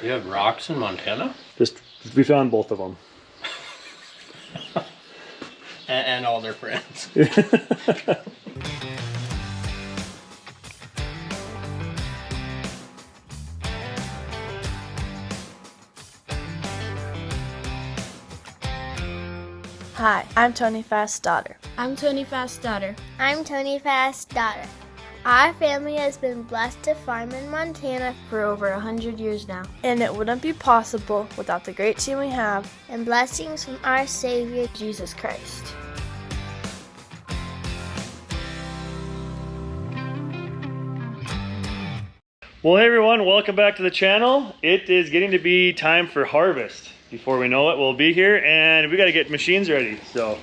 You have rocks in Montana? We found both of them. And all their friends. Hi, I'm Tony Fast's daughter. I'm Tony Fast's daughter. I'm Tony Fast's daughter. Our family has been blessed to farm in Montana For over 100 years now. And it wouldn't be possible without the great team we have and blessings from our Savior, Jesus Christ. Well, hey everyone, welcome back to the channel. It is getting to be time for harvest. Before we know it, we'll be here and we got to get machines ready. So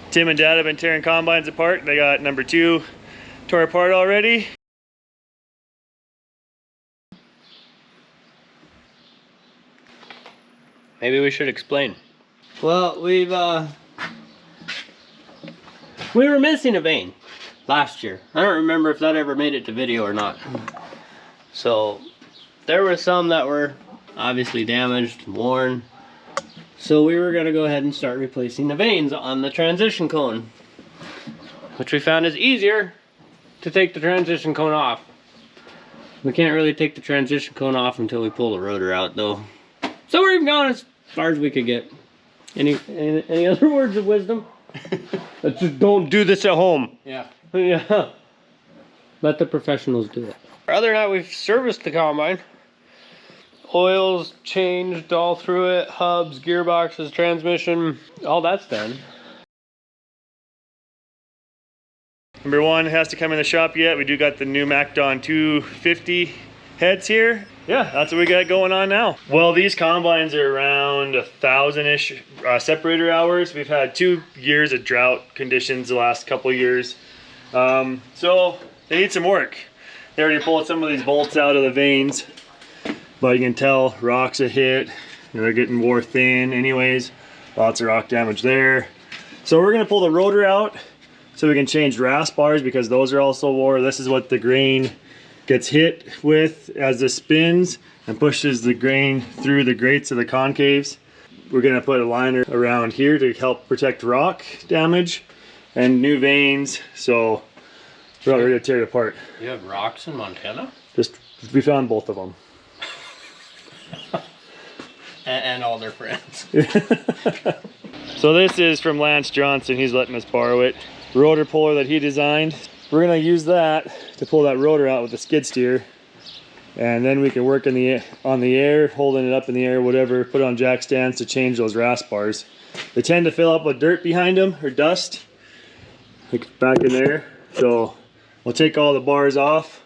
Tim and Dad have been tearing combines apart. They got number 2 tore apart already. Maybe we should explain. Well, we were missing a vane last year. I don't remember if that ever made it to video or not. So there were some that were obviously damaged, worn. So we were gonna go ahead and start replacing the vanes on the transition cone, which we found is easier to take the transition cone off. We can't really take the transition cone off until we pull the rotor out though. So we've gone as far as we could get. Any other words of wisdom? Just don't do this at home. Yeah. Yeah. Let the professionals do it. Other than that, we've serviced the combine. Oils changed all through it, hubs, gearboxes, transmission, all that's done. Number 1 has to come in the shop yet. We do got the new MacDon 250 heads here. Yeah, that's what we got going on now. Well, these combines are around 1,000-ish separator hours. We've had 2 years of drought conditions the last couple of years. So they need some work. They already pulled some of these bolts out of the vanes, but you can tell rocks have hit. They're getting wore thin anyways. Lots of rock damage there. So we're gonna pull the rotor out so we can change rasp bars because those are also wore. This is what the grain gets hit with as it spins and pushes the grain through the grates of the concaves. We're gonna put a liner around here to help protect rock damage and new vanes. So we're not ready to tear it apart. You have rocks in Montana? We found both of them. And all their friends. So this is from Lance Johnson. He's letting us borrow it. Rotor puller that he designed. We're gonna use that to pull that rotor out with the skid steer, and then we can work on the air, holding it up in the air, whatever. Put it on jack stands to change those rasp bars. They tend to fill up with dirt behind them or dust, like back in there. So we'll take all the bars off,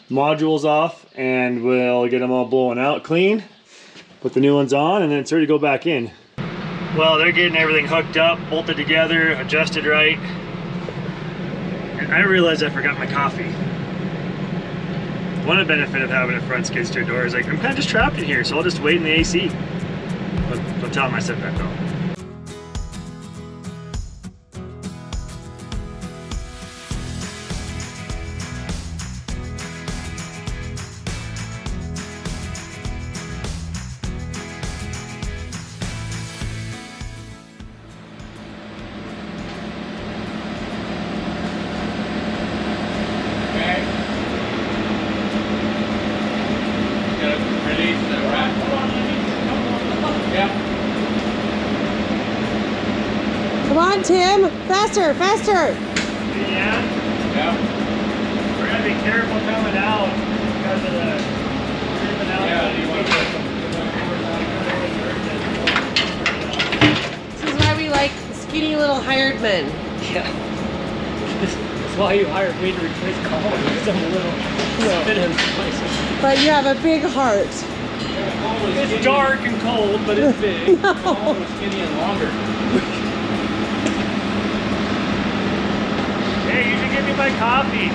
modules off, and we'll get them all blown out clean. Put the new ones on, and then it's ready to go back in. Well, they're getting everything hooked up, bolted together, adjusted right. And I realized I forgot my coffee. One benefit of having a front skid steer door is like, I'm kind of just trapped in here, so I'll just wait in the AC. But tell them I said that though. Come on, Tim! Faster, faster! Yeah? Yeah. We're gonna be careful coming out because of the creeping out. Yeah, you want This is why we like skinny little hired men. Yeah. That's why you hired me to replace Colin. Because I'm a little spit in places. But you have a big heart. It's dark and cold, but it's big. No. Colin was skinny and longer. Hey, you should give me my coffee.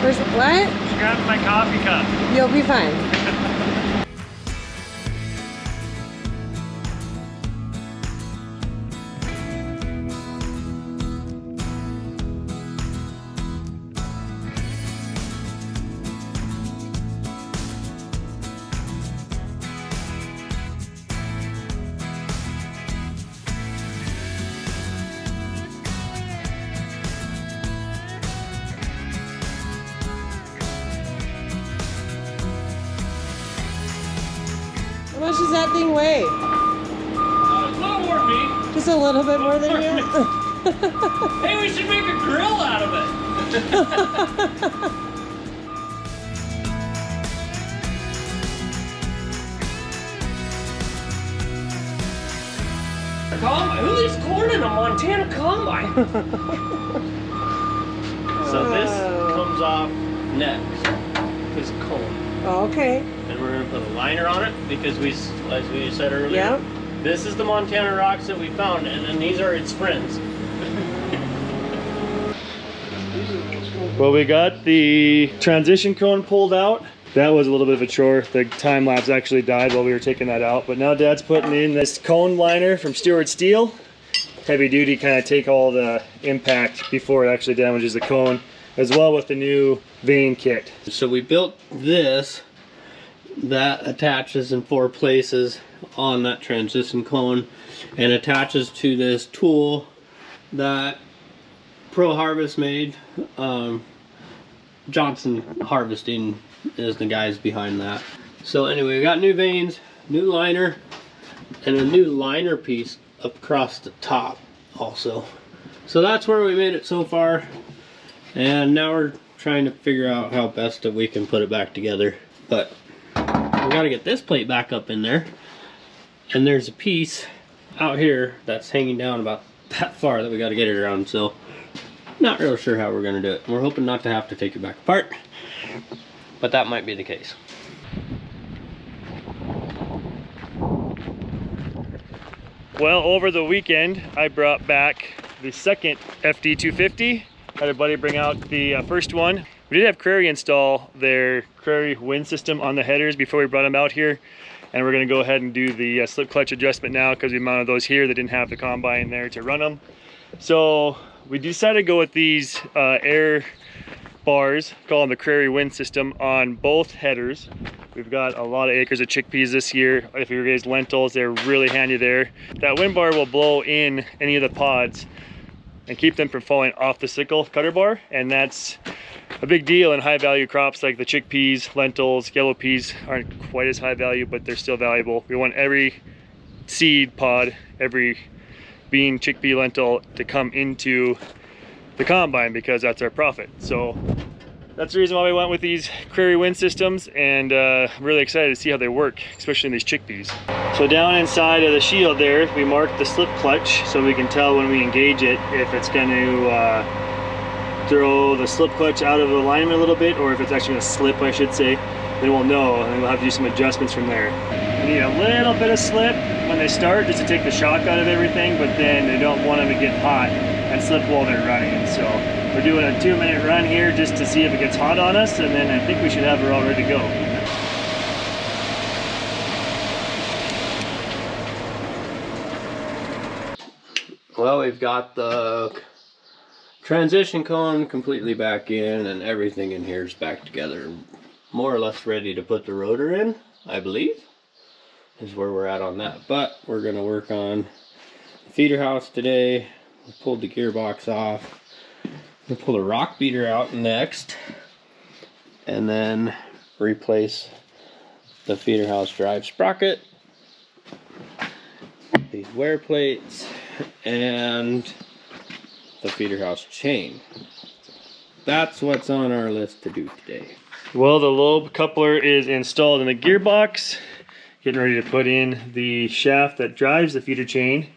Where's what? Just grab my coffee cup. You'll be fine. much does that thing weigh? A little more than me. Just a little bit more than you? Hey, we should make a grill out of it. Combine? Who leaves corn in a Montana combine? So this comes off next. This cone. Oh, okay. And we're gonna put a liner on it because as we said earlier, Yep. this is the Montana rocks that we found, and then these are its friends. Well, we got the transition cone pulled out. That was a little bit of a chore. The time lapse actually died while we were taking that out. But now Dad's putting in this cone liner from Stewart Steel. Heavy duty, kind of take all the impact before it actually damages the cone, as well with the new vane kit. So we built this that attaches in 4 places on that transition cone and attaches to this tool that Pro Harvest made. Johnson Harvesting is the guys behind that. So anyway, we got new vanes, new liner, and a new liner piece up across the top also. So that's where we made it so far, and now we're trying to figure out how best that we can put it back together. But we got to get this plate back up in there, and there's a piece out here that's hanging down about that far that we got to get it around. So not real sure how we're going to do it. We're hoping not to have to take it back apart, but that might be the case. Well, over the weekend, I brought back the second FD250. Had a buddy bring out the first one. We did have Crary install their Crary wind system on the headers before we brought them out here. And we're gonna go ahead and do the slip clutch adjustment now because we mounted those here. They didn't have the combine there to run them. So we decided to go with these air bars, call them the Crary wind system, on both headers. We've got a lot of acres of chickpeas this year. If you raise lentils, they're really handy there. That wind bar will blow in any of the pods and keep them from falling off the sickle cutter bar, and that's a big deal in high value crops like the chickpeas, lentils, yellow peas aren't quite as high value, but they're still valuable. We want every seed pod, every bean, chickpea, lentil to come into the combine because that's our profit. So that's the reason why we went with these Crary wind systems, and I'm really excited to see how they work, especially in these chickpeas. So down inside of the shield there, we marked the slip clutch so we can tell when we engage it if it's going to throw the slip clutch out of alignment a little bit, or if it's actually going to slip, I should say. Then we'll know, and we'll have to do some adjustments from there. We need a little bit of slip when they start just to take the shock out of everything, but then they don't want them to get hot and slip while they're running. So we're doing a 2-minute run here just to see if it gets hot on us, and then I think we should have her all ready to go. Well, we've got the transition cone completely back in, and everything in here is back together. More or less ready to put the rotor in, I believe, is where we're at on that. But we're going to work on the feeder house today. We pulled the gearbox off. We'll pull the rock beater out next, and then replace the feeder house drive sprocket, these wear plates, and the feeder house chain. That's what's on our list to do today. Well, the lobe coupler is installed in the gearbox. Getting ready to put in the shaft that drives the feeder chain.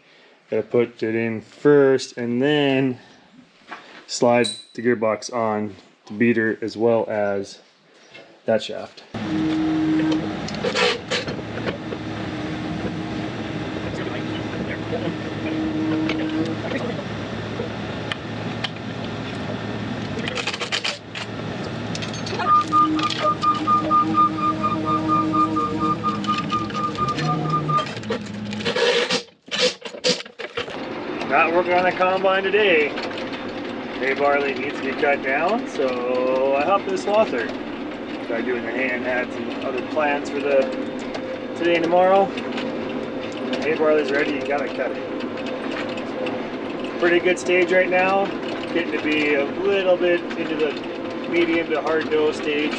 Gotta put it in first and then slide the gearbox on the beater as well as that shaft. Not working on the combine today. May Barley needs to be cut down, so I hopped in the swather. Started doing the hay and had some other plans for the today and tomorrow. When hay barley's ready, you gotta cut it. So, pretty good stage right now. Getting to be a little bit into the medium to hard dough stage.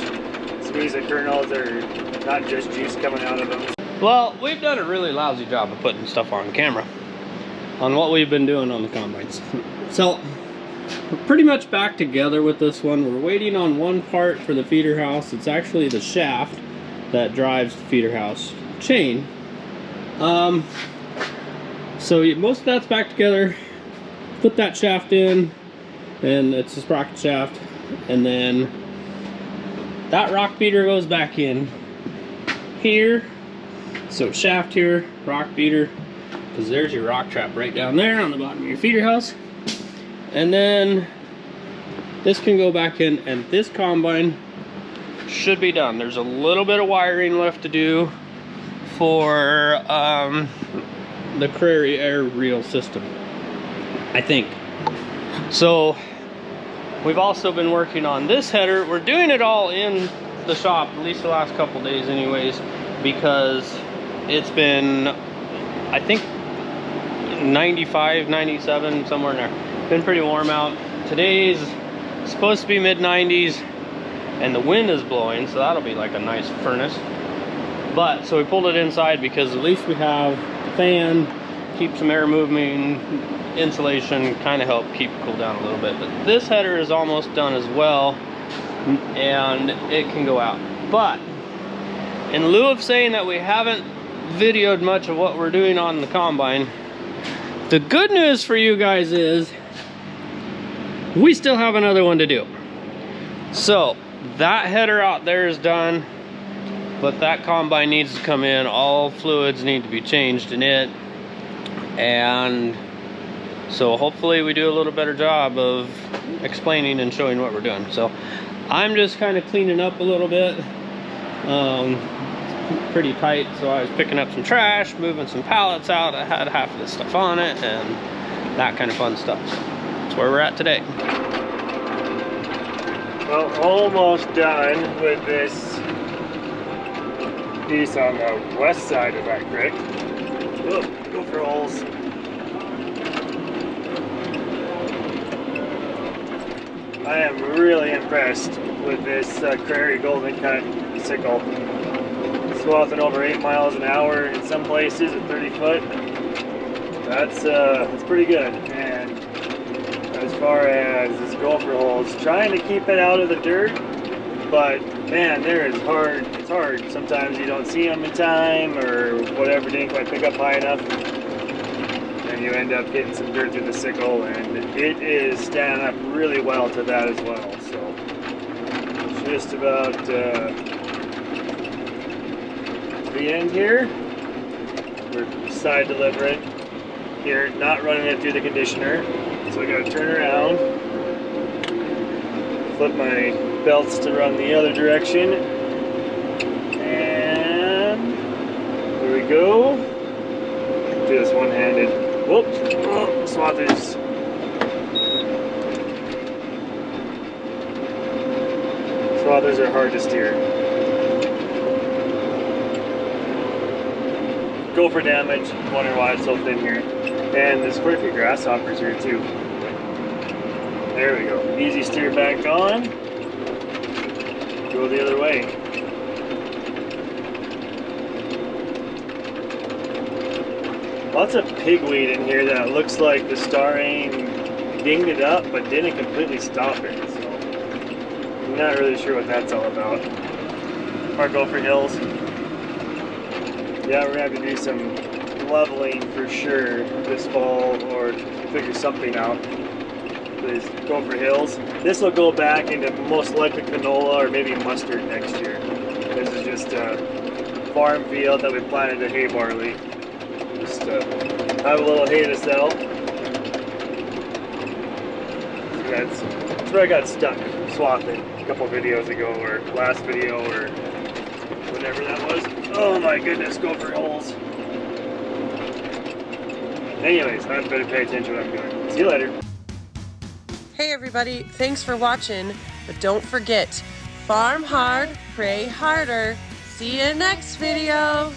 Squeeze the kernels, are not just juice coming out of them. Well, we've done a really lousy job of putting stuff on camera on what we've been doing on the combines. So we're pretty much back together with this one. We're waiting on one part for the feeder house. It's actually the shaft that drives the feeder house chain. So most of that's back together. Put that shaft in, and it's a sprocket shaft, and then that rock beater goes back in here. So shaft here, rock beater, because there's your rock trap right down there on the bottom of your feeder house. And then this can go back in, and this combine should be done. There's a little bit of wiring left to do for the Prairie air reel system, I think. So we've also been working on this header. We're doing it all in the shop, at least the last couple days anyways, because it's been, I think, 95, 97, somewhere in there. Been pretty warm out. Today's supposed to be mid-90s, and the wind is blowing, so that'll be like a nice furnace. But so we pulled it inside because at least we have the fan, keep some air moving, insulation, kind of help keep it cool down a little bit. But this header is almost done as well, and it can go out. But in lieu of saying that we haven't videoed much of what we're doing on the combine, the good news for you guys is we still have another one to do. So that header out there is done, but that combine needs to come in. All fluids need to be changed in it, and so hopefully we do a little better job of explaining and showing what we're doing. So I'm just kind of cleaning up a little bit. Pretty tight, so I was picking up some trash, moving some pallets out. I had half of this stuff on it and that kind of fun stuff. So that's where we're at today. Well, almost done with this piece on the west side of that creek. Whoa, go for holes. I am really impressed with this Prairie Golden Cut sickle. Swathing over 8 miles an hour in some places at 30 foot. That's pretty good. And as far as this gopher holes, trying to keep it out of the dirt, but man, it's hard. Sometimes you don't see them in time, or whatever, didn't quite pick up high enough, and you end up hitting some dirt through the sickle, and it is standing up really well to that as well. So just about the end here. We're side delivering here, not running it through the conditioner, so I gotta turn around, flip my belts to run the other direction, and there we go. Do this one-handed. Whoops! Oh, swathers. Swathers are hard to steer. Gopher damage, wondering why it's so thin here. And there's quite a few grasshoppers here too. There we go. Easy steer back on. Go the other way. Lots of pigweed in here that looks like the star aim dinged it up but didn't completely stop it. So I'm not really sure what that's all about. Our Gopher Hills. Yeah, we're gonna have to do some leveling for sure this fall, or figure something out. These Gopher Hills. This will go back into most likely canola or maybe mustard next year. This is just a farm field that we planted to hay barley. Just have a little hay to sell. So that's where I got stuck swathing a couple videos ago, or last video, or whatever that was. Oh my goodness, gopher holes. Anyways, I better pay attention to what I'm doing. See you later. Hey everybody, thanks for watching, but don't forget, farm hard, pray harder. See you next video.